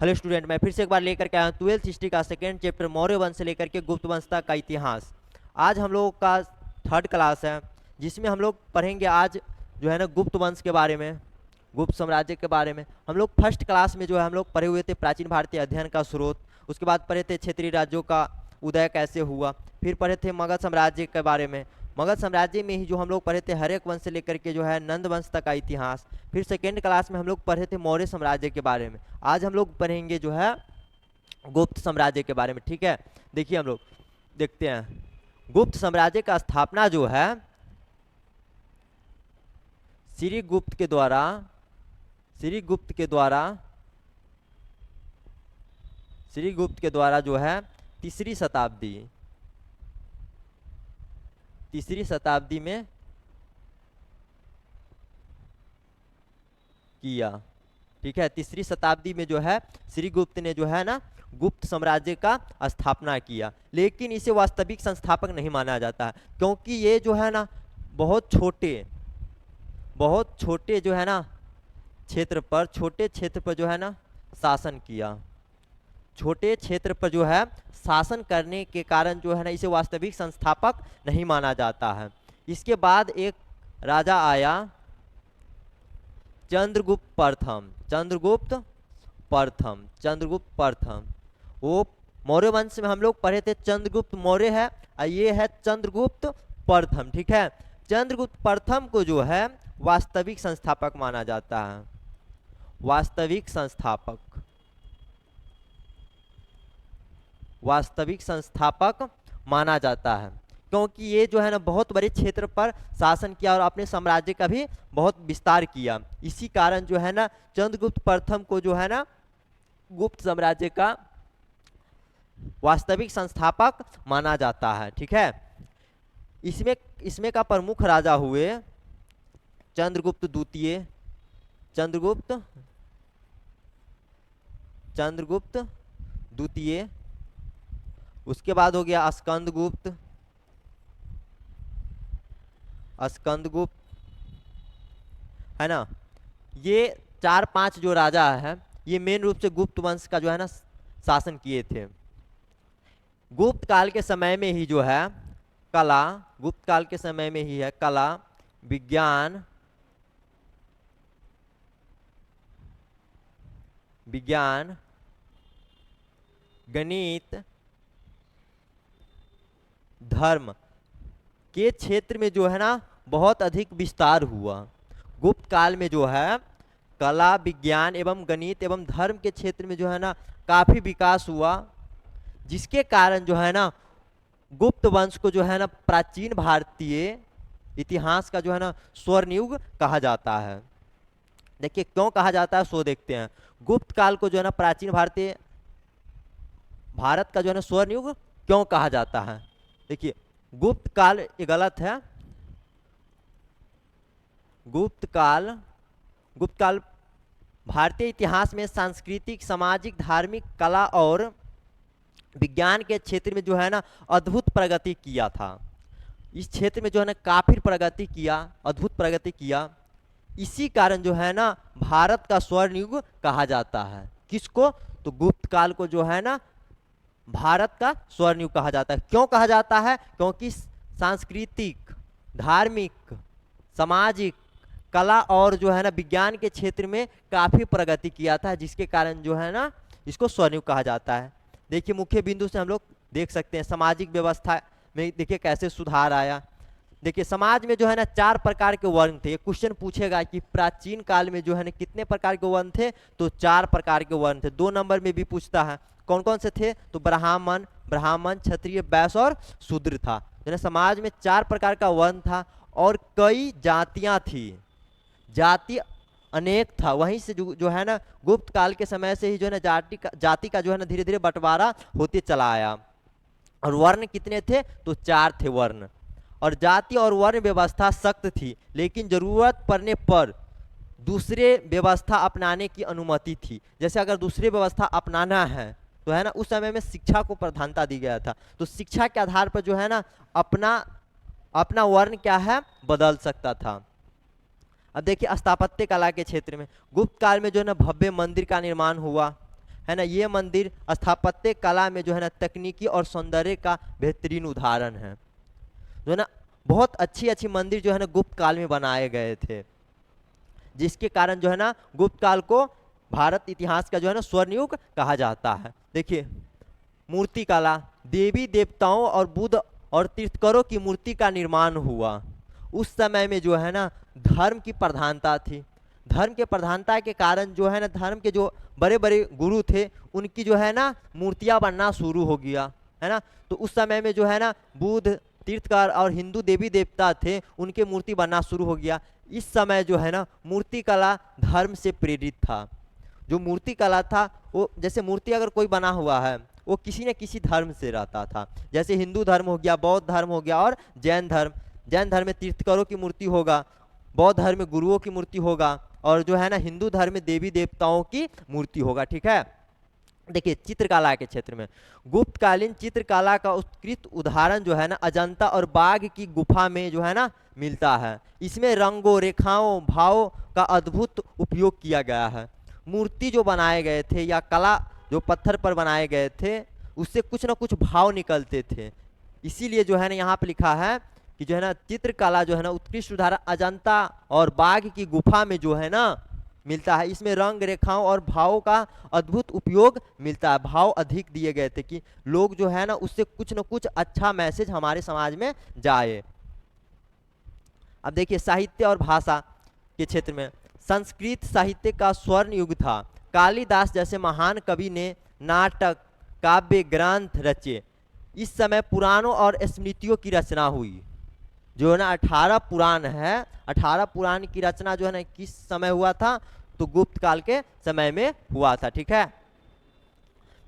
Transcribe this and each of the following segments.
Hello student, मैं फिर से एक बार लेकर के आया हूँ 12th हिस्ट्री का सेकेंड चैप्टर मौर्य वंश से लेकर के गुप्त वंश तक का इतिहास। आज हम लोगों का थर्ड क्लास है, जिसमें हम लोग पढ़ेंगे आज जो है ना गुप्त वंश के बारे में, गुप्त साम्राज्य के बारे में। हम लोग फर्स्ट क्लास में जो है हम लोग पढ़े हुए थे प्राचीन भारतीय अध्ययन का स्रोत, उसके बाद पढ़े थे क्षेत्रीय राज्यों का उदय कैसे हुआ, फिर पढ़े थे मगध साम्राज्य के बारे में। मगध साम्राज्य में ही जो हम लोग पढ़े थे हर्यक वंश से लेकर के जो है नंद वंश तक का इतिहास। फिर सेकेंड क्लास में हम लोग पढ़े थे मौर्य साम्राज्य के बारे में। आज हम लोग पढ़ेंगे जो है गुप्त साम्राज्य के बारे में। ठीक है, देखिए हम लोग देखते हैं गुप्त साम्राज्य का स्थापना जो है श्रीगुप्त के द्वारा जो है तीसरी शताब्दी में किया। ठीक है, तीसरी शताब्दी में जो है श्रीगुप्त ने जो है ना गुप्त साम्राज्य का स्थापना किया, लेकिन इसे वास्तविक संस्थापक नहीं माना जाता है, क्योंकि ये जो है ना बहुत छोटे जो है ना छोटे क्षेत्र पर जो है ना शासन किया। छोटे क्षेत्र पर जो है शासन करने के कारण जो है ना इसे वास्तविक संस्थापक नहीं माना जाता है। इसके बाद एक राजा आया चंद्रगुप्त प्रथम। वो मौर्य वंश में हम लोग पढ़े थे चंद्रगुप्त मौर्य है, और ये है चंद्रगुप्त प्रथम। ठीक है, चंद्रगुप्त प्रथम को जो है वास्तविक संस्थापक माना जाता है, वास्तविक संस्थापक माना जाता है, क्योंकि ये जो है ना बहुत बड़े क्षेत्र पर शासन किया और अपने साम्राज्य का भी बहुत विस्तार किया। इसी कारण जो है ना चंद्रगुप्त प्रथम को जो है ना गुप्त साम्राज्य का वास्तविक संस्थापक माना जाता है। ठीक है, इसमें का प्रमुख राजा हुए चंद्रगुप्त द्वितीय, उसके बाद हो गया स्कंदगुप्त है ना। ये 4-5 जो राजा है ये मेन रूप से गुप्त वंश का जो है ना शासन किए थे। गुप्त काल के समय में ही जो है कला, विज्ञान, गणित, धर्म के क्षेत्र में जो है ना बहुत अधिक विस्तार हुआ। गुप्त काल में जो है कला, विज्ञान एवं गणित एवं धर्म के क्षेत्र में जो है ना काफी विकास हुआ, जिसके कारण जो है ना गुप्त वंश को जो है ना प्राचीन भारतीय इतिहास का जो है ना स्वर्ण युग कहा जाता है। देखिए क्यों कहा जाता है सो देखते हैं। गुप्त काल को जो है ना प्राचीन भारत का जो है ना स्वर्ण युग क्यों कहा जाता है। देखिए गुप्त काल ये गलत है। गुप्त काल भारतीय इतिहास में सांस्कृतिक, सामाजिक, धार्मिक, कला और विज्ञान के क्षेत्र में जो है ना अद्भुत प्रगति किया था। इस क्षेत्र में जो है ना काफी अद्भुत प्रगति किया। इसी कारण जो है ना भारत का स्वर्ण युग कहा जाता है। किसको? तो गुप्त काल को जो है ना भारत का स्वर्ण युग कहा जाता है। क्यों कहा जाता है? क्योंकि सांस्कृतिक, धार्मिक, सामाजिक, कला और जो है ना विज्ञान के क्षेत्र में काफी प्रगति किया था, जिसके कारण जो है ना इसको स्वर्ण युग कहा जाता है। देखिए मुख्य बिंदु से हम लोग देख सकते हैं सामाजिक व्यवस्था में देखिए कैसे सुधार आया। देखिए समाज में जो है ना 4 प्रकार के वर्ण थे। क्वेश्चन पूछेगा कि प्राचीन काल में जो है ना कितने प्रकार के वर्ण थे, तो 4 प्रकार के वर्ण थे। 2 नंबर में भी पूछता है कौन कौन से थे, तो ब्राह्मण, क्षत्रिय, वैश्य और शूद्र था। जो है समाज में 4 प्रकार का वर्ण था और कई जातियां थी, जाति अनेक था। वहीं से जो है ना गुप्त काल के समय से ही जो है ना जाति का जो है ना धीरे धीरे बंटवारा होते चला आया। और वर्ण कितने थे, तो 4 थे वर्ण। और जाति और वर्ण व्यवस्था सख्त थी, लेकिन जरूरत पड़ने पर दूसरे व्यवस्था अपनाने की अनुमति थी। जैसे अगर दूसरी व्यवस्था अपनाना है तो है ना उस समय में शिक्षा को प्रधानता दी गया था, तो शिक्षा के आधार पर जो है ना अपना वर्ण क्या है बदल सकता था। अब देखिए स्थापत्य कला के क्षेत्र में गुप्त काल में जो है ना भव्य मंदिर का निर्माण हुआ, है ना, ये मंदिर स्थापत्य कला में जो है ना तकनीकी और सौंदर्य का बेहतरीन उदाहरण है। जो है ना बहुत अच्छी अच्छी मंदिर जो है ना गुप्त काल में बनाए गए थे, जिसके कारण जो है ना गुप्त काल को भारत इतिहास का जो है ना स्वर्ण युग कहा जाता है। देखिए मूर्ति कला, देवी देवताओं और बुद्ध और तीर्थंकरों की मूर्ति का निर्माण हुआ। उस समय में जो है ना धर्म की प्रधानता थी। धर्म के प्रधानता के कारण जो है ना धर्म के जो बड़े बड़े गुरु थे उनकी जो है ना मूर्तियां बनना शुरू हो गया, है ना। तो उस समय में जो है ना बुद्ध तीर्थकार और हिंदू देवी देवता थे उनके मूर्ति बनना शुरू हो गया। इस समय जो है ना मूर्ति कला धर्म से प्रेरित था। जो मूर्ति कला था वो, जैसे मूर्ति अगर कोई बना हुआ है वो किसी न किसी धर्म से रहता था। जैसे हिंदू धर्म हो गया, बौद्ध धर्म हो गया और जैन धर्म। जैन धर्म में तीर्थंकरों की मूर्ति होगा, बौद्ध धर्म में गुरुओं की मूर्ति होगा, और जो है ना हिंदू धर्म में देवी देवताओं की मूर्ति होगा, ठीक है। देखिए चित्रकला के क्षेत्र में गुप्तकालीन चित्रकला का उत्कृष्ट उदाहरण जो है ना अजंता और बाघ की गुफा में जो है ना मिलता है। इसमें रंगों, रेखाओं, भावों का अद्भुत उपयोग किया गया है। मूर्ति जो बनाए गए थे या कला जो पत्थर पर बनाए गए थे उससे कुछ ना कुछ भाव निकलते थे। इसीलिए जो है ना यहाँ पे लिखा है कि जो है ना चित्रकला जो है ना उत्कृष्ट उदाहरण अजंता और बाघ की गुफा में जो है ना मिलता है। इसमें रंग, रेखाओं और भावों का अद्भुत उपयोग मिलता है। भाव अधिक दिए गए थे कि लोग जो है ना उससे कुछ न कुछ अच्छा मैसेज हमारे समाज में जाए। अब देखिए साहित्य और भाषा के क्षेत्र में संस्कृत साहित्य का स्वर्ण युग था। कालिदास जैसे महान कवि ने नाटक, काव्य, ग्रंथ रचे। इस समय पुराणों और स्मृतियों की रचना हुई। जो है ना 18 पुराण है, 18 पुराण की रचना जो है ना किस समय हुआ था, तो गुप्त काल के समय में हुआ था, ठीक है।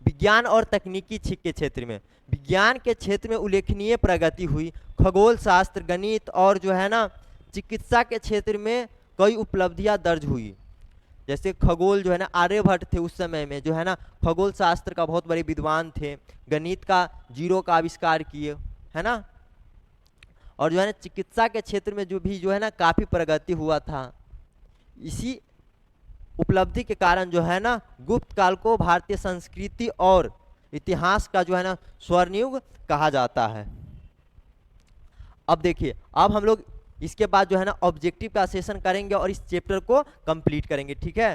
विज्ञान और तकनीकी के क्षेत्र में विज्ञान के क्षेत्र में उल्लेखनीय प्रगति हुई। खगोल शास्त्र, गणित और जो है ना चिकित्सा के क्षेत्र में कई उपलब्धियां दर्ज हुई। जैसे खगोल जो है ना आर्यभट्ट थे उस समय में, जो है ना खगोल शास्त्र का बहुत बड़े विद्वान थे। गणित का जीरो का आविष्कार किए, है ना। और जो है ना चिकित्सा के क्षेत्र में जो है ना काफ़ी प्रगति हुआ था। इसी उपलब्धि के कारण जो है ना गुप्त काल को भारतीय संस्कृति और इतिहास का जो है ना स्वर्ण युग कहा जाता है। अब देखिए अब हम लोग इसके बाद जो है ना ऑब्जेक्टिव का सेशन करेंगे और इस चैप्टर को कंप्लीट करेंगे, ठीक है।